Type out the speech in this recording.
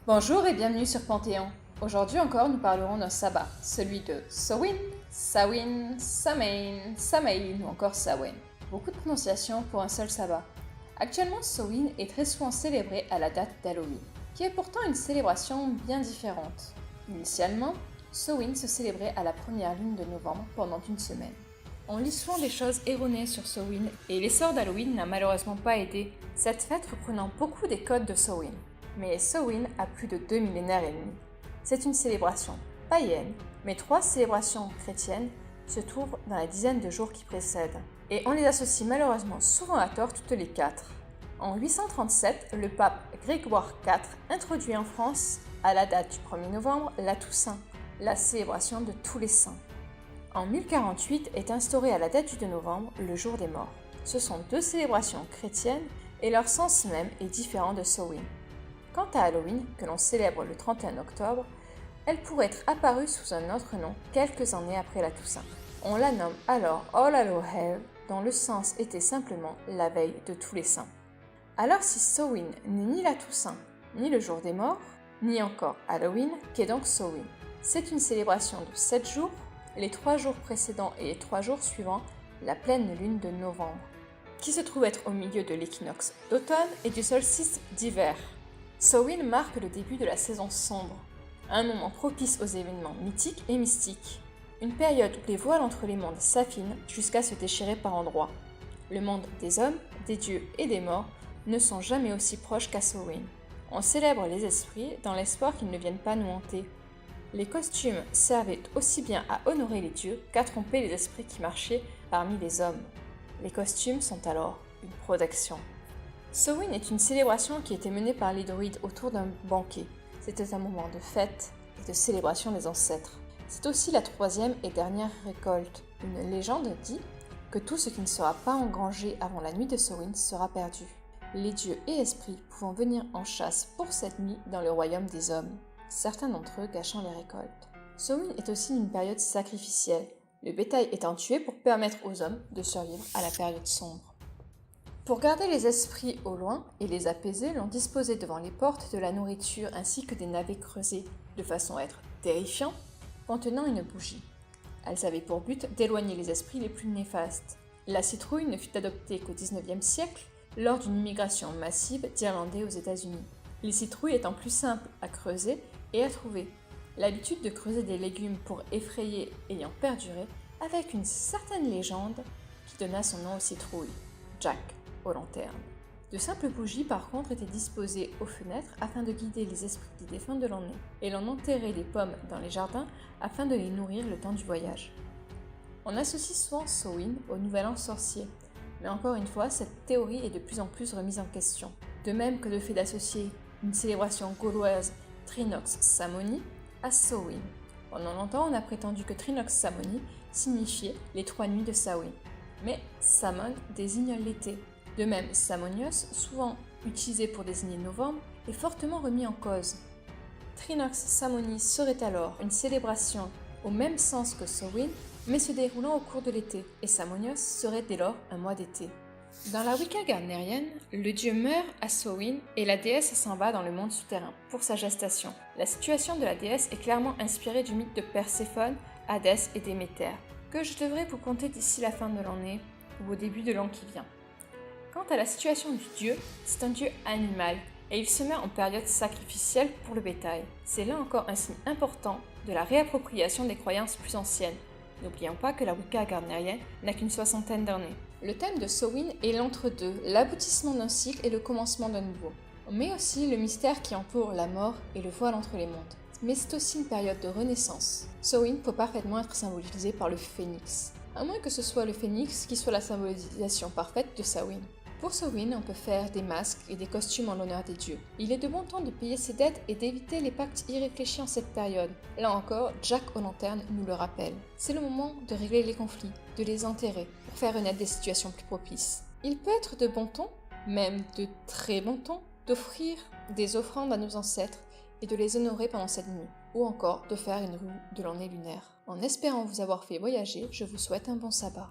Bonjour et bienvenue sur Panthéon. Aujourd'hui encore, nous parlerons d'un sabbat, celui de Samhain, Samhain, Samhain, Samhain ou encore Samhain. Beaucoup de prononciations pour un seul sabbat. Actuellement, Samhain est très souvent célébré à la date d'Halloween, qui est pourtant une célébration bien différente. Initialement, Samhain se célébrait à la première lune de novembre pendant une semaine. On lit souvent des choses erronées sur Samhain et l'essor d'Halloween n'a malheureusement pas aidé, cette fête reprenant beaucoup des codes de Samhain. Mais Samhain a plus de 2 millénaires et demi. C'est une célébration païenne, mais 3 célébrations chrétiennes se trouvent dans la dizaine de jours qui précèdent. Et on les associe malheureusement souvent à tort toutes les 4. En 837, le pape Grégoire IV introduit en France, à la date du 1er novembre, la Toussaint, la célébration de tous les saints. En 1048 est instauré à la date du 2 novembre le jour des morts. Ce sont 2 célébrations chrétiennes et leur sens même est différent de Samhain. Quant à Halloween, que l'on célèbre le 31 octobre, elle pourrait être apparue sous un autre nom quelques années après la Toussaint. On la nomme alors All Hallows Eve, dont le sens était simplement la veille de tous les saints. Alors si Samhain n'est ni la Toussaint, ni le jour des morts, ni encore Halloween, qu'est donc Samhain? C'est une célébration de 7 jours, les 3 jours précédents et les 3 jours suivants, la pleine lune de novembre, qui se trouve être au milieu de l'équinoxe d'automne et du solstice d'hiver. Samhain marque le début de la saison sombre, un moment propice aux événements mythiques et mystiques, une période où les voiles entre les mondes s'affinent jusqu'à se déchirer par endroits. Le monde des hommes, des dieux et des morts ne sont jamais aussi proches qu'à Samhain. On célèbre les esprits dans l'espoir qu'ils ne viennent pas nous hanter. Les costumes servaient aussi bien à honorer les dieux qu'à tromper les esprits qui marchaient parmi les hommes. Les costumes sont alors une protection. Samhain est une célébration qui était menée par les druides autour d'un banquet. C'était un moment de fête et de célébration des ancêtres. C'est aussi la 3e et dernière récolte. Une légende dit que tout ce qui ne sera pas engrangé avant la nuit de Samhain sera perdu. Les dieux et esprits pouvant venir en chasse pour cette nuit dans le royaume des hommes, certains d'entre eux gâchant les récoltes. Samhain est aussi une période sacrificielle, le bétail étant tué pour permettre aux hommes de survivre à la période sombre. Pour garder les esprits au loin et les apaiser, l'on disposait devant les portes de la nourriture ainsi que des navets creusés, de façon à être terrifiants, contenant une bougie. Elles avaient pour but d'éloigner les esprits les plus néfastes. La citrouille ne fut adoptée qu'au XIXe siècle, lors d'une immigration massive d'Irlandais aux États-Unis. Les citrouilles étant plus simples à creuser et à trouver. L'habitude de creuser des légumes pour effrayer ayant perduré, avec une certaine légende qui donna son nom aux citrouilles, Jack aux lanternes. De simples bougies par contre étaient disposées aux fenêtres afin de guider les esprits des défunts de l'année, et l'on enterrait des pommes dans les jardins afin de les nourrir le temps du voyage. On associe souvent Samhain au Nouvel An sorcier, mais encore une fois, cette théorie est de plus en plus remise en question. De même que le fait d'associer une célébration gauloise Trinox Samhaini à Samhain. Pendant longtemps, on a prétendu que Trinox Samhaini signifiait les 3 nuits de Samhain, mais Samhain désigne l'été. De même, Samonios, souvent utilisé pour désigner novembre, est fortement remis en cause. Trinox Samhaini serait alors une célébration au même sens que Samhain, mais se déroulant au cours de l'été, et Samonios serait dès lors un mois d'été. Dans la Wicca gardnérienne, le dieu meurt à Samhain et la déesse s'en va dans le monde souterrain pour sa gestation. La situation de la déesse est clairement inspirée du mythe de Perséphone, Hadès et Déméter, que je devrais vous conter d'ici la fin de l'année ou au début de l'an qui vient. Quant à la situation du dieu, c'est un dieu animal et il se met en période sacrificielle pour le bétail. C'est là encore un signe important de la réappropriation des croyances plus anciennes. N'oublions pas que la Wicca gardnérienne n'a qu'une 60aine d'années. Le thème de Samhain est l'entre-deux, l'aboutissement d'un cycle et le commencement d'un nouveau. Mais aussi le mystère qui entoure la mort et le voile entre les mondes. Mais c'est aussi une période de renaissance. Samhain peut parfaitement être symbolisé par le phénix. À moins que ce soit le phénix qui soit la symbolisation parfaite de Samhain. Pour Samhain, on peut faire des masques et des costumes en l'honneur des dieux. Il est de bon temps de payer ses dettes et d'éviter les pactes irréfléchis en cette période. Là encore, Jack aux lanternes nous le rappelle. C'est le moment de régler les conflits, de les enterrer, pour faire renaître des situations plus propices. Il peut être de bon ton, même de très bon ton, d'offrir des offrandes à nos ancêtres et de les honorer pendant cette nuit, ou encore de faire une roue de l'année lunaire. En espérant vous avoir fait voyager, je vous souhaite un bon sabbat.